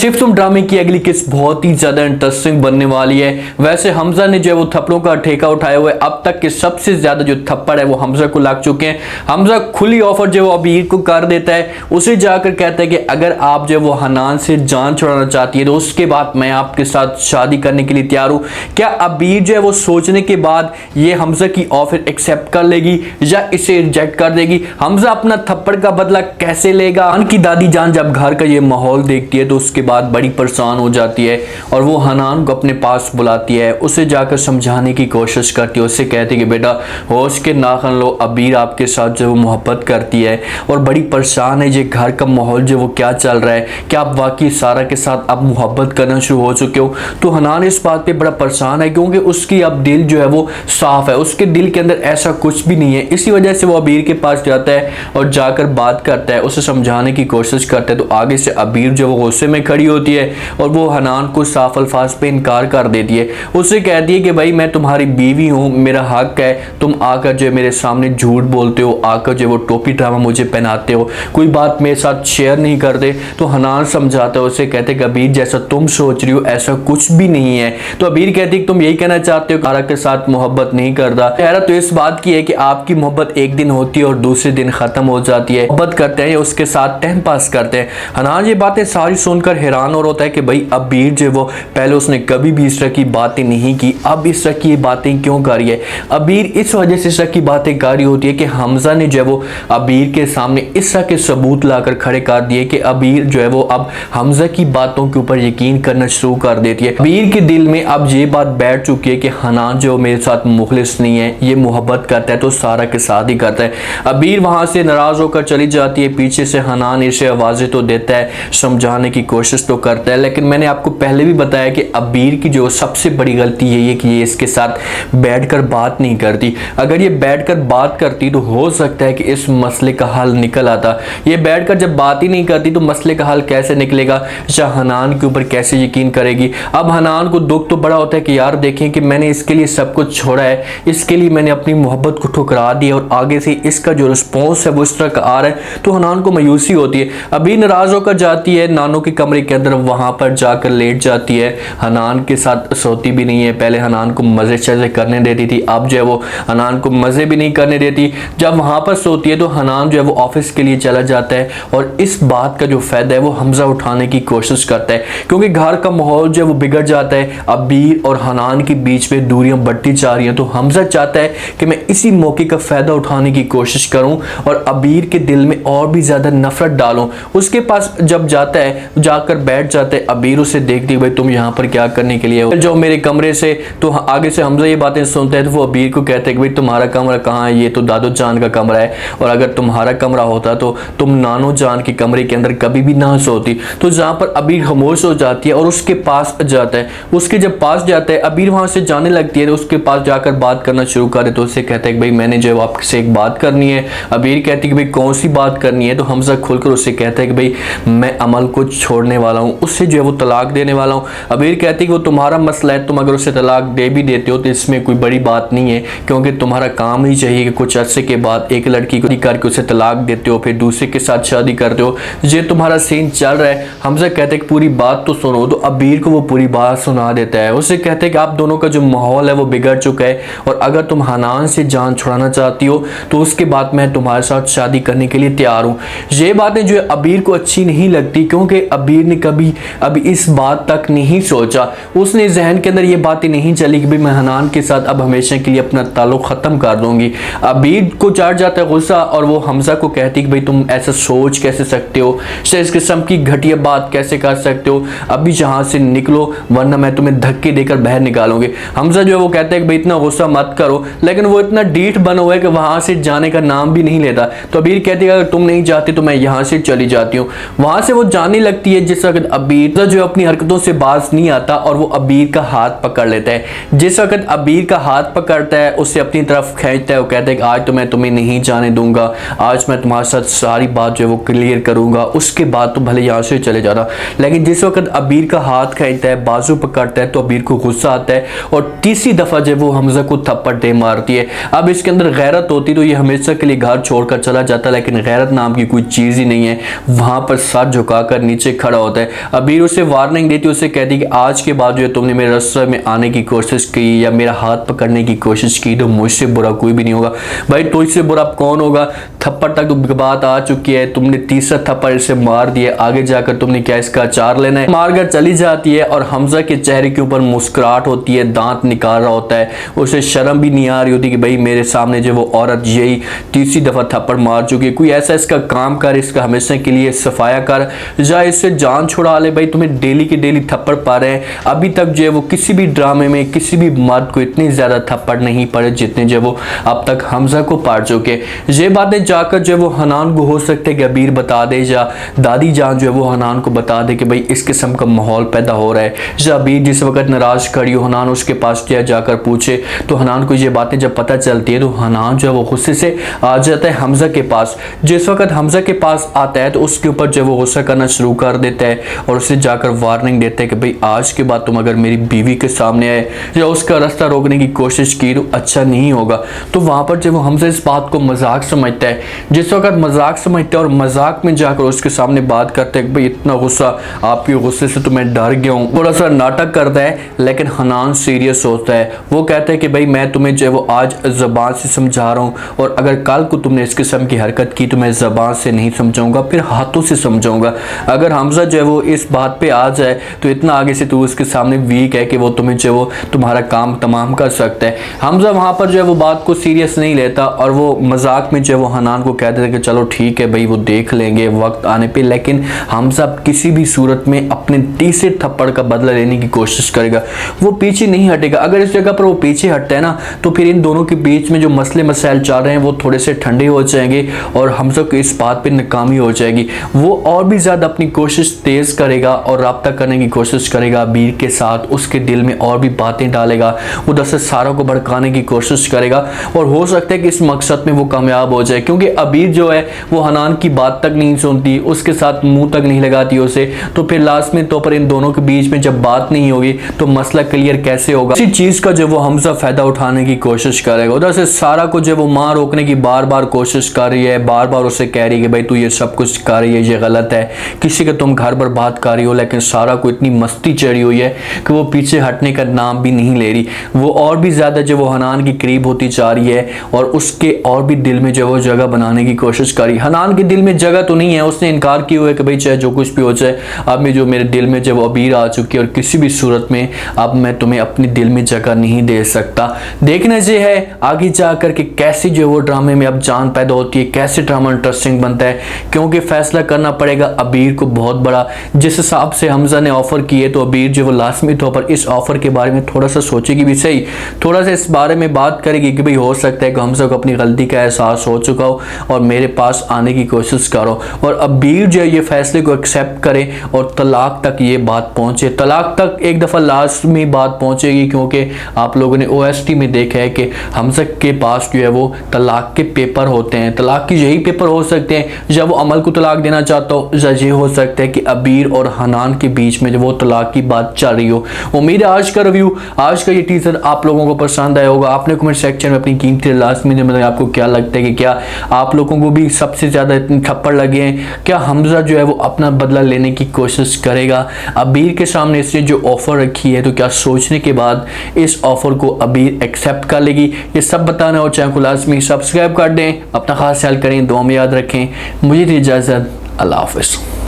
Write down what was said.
सिर्फ ड्रामे की अगली किस बहुत ही ज्यादा इंटरेस्टिंग बनने वाली है। वैसे हमजा ने जो है वो थप्पड़ों का ठेका उठाया हुआ है। अब तक के सबसे ज्यादा जो थप्पड़ है वो हमजा को लग चुके हैं। हमजा खुली ऑफर जो है वो अबीर को कर देता है। उसे जाकर कहता है कि अगर आप जो है वो हनान से जान छुड़ाना चाहती है तो उसके बाद मैं आपके साथ शादी करने के लिए तैयार हूं। क्या अबीर जो है वो सोचने के बाद ये हमजा की ऑफर एक्सेप्ट कर लेगी या इसे रिजेक्ट कर देगी? हमजा अपना थप्पड़ का बदला कैसे लेगा? हनान की दादी जान जब घर का ये माहौल देखती है तो उसके बाद बड़ी परेशान हो जाती है और वो हनान को अपने पास बुलाती है। उसे जाकर समझाने की कोशिश करती है। उससे कहती है कि बेटा होश के नाखन लो, अबीर आपके साथ जो वो मोहब्बत करती है और बड़ी परेशान है। ये घर का माहौल जो वो क्या चल रहा है, क्या आप वाकई सारा के साथ अब मोहब्बत करना शुरू हो चुके हो? तो हनान इस बात पे बड़ा परेशान है क्योंकि उसकी अब दिल जो है वो साफ है, उसके दिल के अंदर ऐसा कुछ भी नहीं है। इसी वजह से वो अबीर के पास जाता है और जाकर बात करता है, उसे समझाने की कोशिश करता है। तो आगे से अबीर जो वो गुस्से में खड़ी होती है और वो हनान को साफ अल्फाज पे इनकार कर देती है। उससे कहती है कि भाई मैं तुम्हारी बीवी हूँ, मेरा हक है, तुम आकर जो मेरे सामने झूठ बोलते हो, आकर जो वो टोपी ड्रामा मुझे पहनाते हो, कोई बात मेरे साथ शेयर नहीं करते। तो हनान समझाता है, उसे कहते कि अबीर जैसा तुम सोच रही हो ऐसा कुछ भी नहीं है। तो अबीर कहती है तुम यही कहना चाहते हो कारा के साथ मोहब्बत नहीं करता। हैरत तो इस बात की है कि आपकी मोहब्बत एक दिन होती है और दूसरे दिन खत्म हो जाती है। मोहब्बत करते हैं उसके साथ टाइम पास करते हैं। हनान ये बातें सारी सुनकर हैरान और होता है कि भाई अबीर जो वो पहले उसने कभी भी इस तरह की बातें नहीं की, अब इस तरह की बातें क्यों कर रही है? अबीर इस वजह से इस तरह की बातें कर रही होती है कि हमजा ने जो है वो अबीर के सामने इस तरह के सबूत लाकर खड़े कर दिए कि अबीर जो है वो अब हमजा की बातों के ऊपर यकीन करना शुरू कर देती है। अबीर के दिल में अब ये बात बैठ चुकी है कि हनान जो मेरे साथ मुखलिस नहीं है, ये मोहब्बत करता है तो सारा के साथ ही करता है। अबीर वहां से नाराज होकर चली जाती है। पीछे से हनान इसे आवाजें तो देता है, समझाने की कोशिश तो करता है, लेकिन मैंने आपको पहले भी बताया कि अबीर की जो सबसे बड़ी गलती यही है कि ये इसके साथ बैठकर बात नहीं करती। अगर ये बैठकर बात करती तो हो सकता है कि इस मसले का हल निकल आता। ये बैठकर जब बात ही नहीं करती तो मसले का हल कैसे निकलेगा? या हनान के ऊपर कैसे यकीन करेगी? अब हनान को दुख तो बड़ा होता है कि यार देखें कि मैंने इसके लिए सब कुछ छोड़ा है, इसके लिए मैंने अपनी मोहब्बत को ठुकरा दिया और आगे से इसका जो रिस्पॉन्स है वो इस तरह का आ रहा है। तो हनान को मायूसी होती है। अभी नाराज होकर जाती है नानू के कमरे के अंदर, वहां पर जाकर लेट जाती है। हनान के साथ सोती भी नहीं है। पहले हनान को मजे शजे करने देती थी, अब जो है वो हनान को मजे भी नहीं करने देती। जब वहां पर सोती है तो हनान जो है वो ऑफिस के लिए चला जाता है और इस बात का जो फायदा है वो हमजा उठाने की कोशिश करता है क्योंकि घर का माहौल जो है वो बिगड़ जाता है। अबीर और हनान के बीच में दूरियां बढ़ती जा रही हैं। तो हमजा चाहता है कि मैं इसी मौके का फायदा उठाने की कोशिश करूं और अबीर के दिल में और भी ज्यादा नफरत डालूं। उसके पास जब जाता है, जाकर बैठ जाता है। अबीर उसे देखती है, भाई तुम यहाँ पर क्या करने के लिए हो, जो मेरे कमरे से। तो आगे से हमजा ये बातें सुनता है तो वो अबीर को कहते हैं कि भाई तुम्हारा कमरा कहाँ है? ये तो दादो जान का कमरा है और अगर तुम्हारा कमरा होता तो तुम नानो जान के कमरे के अंदर कभी भी ना सोती। तो जहाँ पर अबीर खामोश हो जाती है और उसके पास जाता है। उसके जब पास जाता है अबीर वहां से जाने लगती है तो उसके पास जाकर बात करना शुरू करे। तो उससे कहता है कि भाई मैंने जो आपसे एक बात करनी है। अबीर कहती है कि भाई कौन सी बात करनी है? तो हमजा खुलकर उससे कहता है कि भाई मैं अमल को छोड़ने वाला हूँ, उससे जो है वो तलाक देने वाला हूँ। अबीर कहती है कि वो तुम्हारा मसला है, तुम अगर उसे तलाक दे भी देते हो तो इसमें कोई बड़ी बात नहीं है क्योंकि तुम्हारा काम ही चाहिए कि कुछ अरसे के बाद एक लड़की को करके उसे तलाक देते हो, फिर दूसरे के साथ शादी करते हो। ये तुम्हारा सीन चल रहा है। हमजा कहते हैं कि पूरी बात तो सुनो। तो अबीर को वो पूरी बात सुना देता है। उससे कहते हैं कि आप दोनों का जो माहौल है वो बिगड़ चुका है और अगर तुम हनान से जान छुड़ाना चाहती हो तो उसके बाद मैं तुम्हारे साथ शादी करने के लिए तैयार हूँ। ये बातें जो है अबीर को अच्छी नहीं लगती क्योंकि अबीर ने कभी अभी इस बात तक नहीं सोचा। उसने जहन के अंदर ये बातें नहीं चली कि भाई मैं हनान के साथ अब हमेशा के लिए अपना ताल्लुक खत्म कर दूंगी। अबीर को चढ़ जाता है गुस्सा और वो हमजा को कहती कि भाई तुम ऐसा सोच कैसे सकते हो, इस किस्म की घटिया बात कैसे कर सकते हो? अभी यहाँ से निकलो वरना मैं तुम्हें धक्के देकर बाहर निकालूंगी। हमजा जो है वो कहता है कि भाई इतना गुस्सा मत करो, लेकिन वो इतना डीठ बना हुआ है कि वहां से जाने का नाम भी नहीं लेता। तो अबीर कहती है अगर तुम नहीं जाती तो मैं यहाँ से चली जाती हूँ। वहां से वो जाने लगती है जिस वक्त अबीर जो अपनी हरकतों से बाज नहीं आता और वो अबीर का हाथ पकड़ लेता है। जिस वक्त अबीर का हाथ पकड़ता है उसे अपनी तरफ खींचता है। वो कहता है कि आज तो मैं तुम्हें नहीं जाने दूंगा, आज मैं तुम्हारे साथ सारी बात जो है वो क्लियर करूंगा, उसके बाद तो भले यहाँ से चले जाना। लेकिन जिस वक्त अबीर का हाथ खींचता है, बाजू पकड़ता है, तो अबीर को गुस्सा आता है और तीसरी दफा जो वो हमजा को थप्पड़ दे मारती है। अब इसके अंदर गैरत होती तो ये हमेशा के लिए घर छोड़कर चला जाता, लेकिन गैरत नाम की कोई चीज ही नहीं है। वहां पर सर झुकाकर नीचे खड़ा होता होता है। अबीर उसे वार्निंग देती है, उसे कहती है कि आज के बाद जो है तुमने मेरे रास्ते में आने की कोशिश की या मेरा हाथ पकड़ने की कोशिश की तो मुझसे बुरा कोई भी नहीं होगा। भाई तो इससे बुरा कौन होगा, थप्पड़ तक तो बात आ चुकी है, तुमने तीसरा थप्पड़ इसे मार दिया, आगे जाकर तुमने क्या इसका अचार लेना है। मारकर चली जाती है और हमजा के चेहरे के ऊपर मुस्कुराहट होती है, दांत निकाल रहा होता है, उसे शर्म भी नहीं आ रही होती कि भाई मेरे सामने जो वो औरत यही तीसरी दफा थप्पड़ मार चुकी है, कोई ऐसा इसका काम कर, इसका हमेशा के लिए सफाया कर, जा इससे जान छुड़ा ले। भाई तुम्हें डेली के डेली थप्पड़ पा रहे हैं, अभी तक जो है वो किसी भी ड्रामे में किसी भी मर्द को इतनी ज्यादा थप्पड़ नहीं पड़े जितने जो वो अब तक हमजा को पार चुके। ये बातें जाकर जो वो हनान को हो सकता है कि अबीर बता दे या दादी जान जो है वो हनान को बता दे कि भाई इस किस्म का माहौल पैदा हो रहा है। या अबीर जिस वक्त नाराज खड़ी हो, हनान उसके पास जाकर पूछे तो हनान को ये बातें जब पता चलती है तो हनान जो है वो गुस्से से आ जाता है हमजा के पास। जिस वक्त हमजा के पास आता है तो उसके ऊपर जो वो गुस्सा करना शुरू कर देता है और उसे जाकर वार्निंग देता है कि भाई आज के बाद तुम अगर मेरी बीवी के सामने आए या उसका रास्ता रोकने की कोशिश की तो अच्छा नहीं होगा। तो वहां पर जो वो हमजा इस बात को मजाक समझता है, जिस वक्त मजाक समझता है और मजाक में जाकर उसके सामने बात करते हैं कि भाई इतना गुस्सा, आपके गुस्से से तो मैं डर गया हूँ, थोड़ा सा नाटक करता है। लेकिन हनान सीरियस होता है, वो कहता है कि भाई मैं तुम्हें जो है वो आज ज़बान से समझा रहा हूँ और अगर कल को तुमने इस किस्म की हरकत की तो मैं ज़बान से नहीं समझाऊंगा, फिर हाथों से समझाऊंगा। अगर हमजा जो है वो इस बात पे आ जाए तो इतना आगे से तू उसके सामने वीक है कि वो तुम्हें जो है वो तुम्हारा काम तमाम कर सकता है। हमजा वहाँ पर जो है वो बात को सीरियस नहीं लेता और वो मजाक में जो है वो हनान को कह देता कि चलो ठीक है भाई वो देख लेंगे वक्त आने पे। लेकिन हमजा किसी भी सूरत में अपने तीसरे थप्पड़ का बदला लेने की कोशिश करेगा, वो पीछे नहीं हटेगा। अगर इस जगह पर वो पीछे हटता है ना तो फिर इन दोनों के बीच में जो मसले मसाइल चल रहे हैं वो थोड़े से ठंडे हो जाएंगे और हमजा को इस बात पे नाकामी हो जाएगी। वो और भी ज़्यादा अपनी कोशिश तेज करेगा और राब्ता करने की कोशिश करेगा अबीर के साथ, उसके दिल में और भी बातें डालेगा, उधर से सारा को भड़काने की कोशिश करेगा और हो सकता है कि इस मकसद में वो कामयाब हो जाए, क्योंकि अबीर जो है वो हनान की बात तक नहीं सुनती, उसके साथ मुंह तक नहीं लगाती उसे। तो फिर लास्ट में तो पर इन दोनों के बीच में जब बात नहीं होगी तो मसला क्लियर कैसे होगा। इसी चीज का जो वो हमजा फायदा उठाने की कोशिश करेगा। उधर से सारा को जो वो मां रोकने की बार बार कोशिश कर रही है, बार बार उसे कह रही है कि भाई तू ये सब कुछ कर रही है, ये गलत है, किसी का तुम घर पर बात कर रही हो। लेकिन सारा को इतनी मस्ती चढ़ी हुई है कि वो पीछे हटने का नाम भी नहीं ले रही। वो और भी ज्यादा जो वो हनान के करीब होती जा रही है और उसके और भी दिल में जो वो जगह बनाने की कोशिश कर रही है। हनान के दिल में जगह तो नहीं है, उसने इनकार किया हुआ है कि भाई चाहे जो कुछ भी हो जाए, अब मैं जो मेरे दिल में जब अबीर आ चुकी है और किसी भी सूरत में अब मैं तुम्हें अपने दिल में जगह नहीं दे सकता। देखना ये है आगे जाकर के कैसे जो वो ड्रामे में अब जान पैदा होती है, कैसे ड्रामा इंटरेस्टिंग बनता है, क्योंकि फैसला करना पड़ेगा अबीर को बहुत बड़ा। जिस हिसाब से हमजा ने ऑफर की है तो अबीर जो वो लाजमी तौर पर इस ऑफर के बारे में थोड़ा सा सोचेगी भी सही, थोड़ा सा इस बारे में बात करेगी कि भाई हो सकता है कि हमजा को अपनी गलती का एहसास हो चुका हो और मेरे पास आने की कोशिश करो और अबीर जो ये फैसले को एक्सेप्ट करे और तलाक तक ये बात पहुंचे। तलाक तक एक दफ़ा लास्ट में बात पहुंचेगी, क्योंकि आप लोगों ने OST में देखा है कि हमजा के पास जो है वो तलाक के पेपर होते हैं। तलाक की यही पेपर हो सकते हैं जब वो अमल को तलाक देना चाहता हो, या ये हो सकता है कि अबीर और हनान के बीच में जो वो तलाक की बात चल रही हो। उम्मीद है आज का रिव्यू, आज का ये टीजर आप लोगों को पसंद आया होगा। आपने कमेंट सेक्शन में अपनी कीमती लास्ट में मतलब आपको क्या लगता है कि क्या आप लोगों को भी सबसे ज़्यादा इतने थप्पड़ लगे हैं, क्या हमजा जो है वो अपना बदला लेने की कोशिश करेगा। अबीर के सामने इसने जो ऑफर रखी है तो क्या सोचने के बाद इस ऑफर को अबीर एक्सेप्ट कर लेगी, ये सब बताना हो। चैनल को लाजमी सब्सक्राइब कर दें, अपना खास ख्याल करें, दुआ में याद रखें। मुझे दी इजाज़त, अल्लाह हाफ़िज़।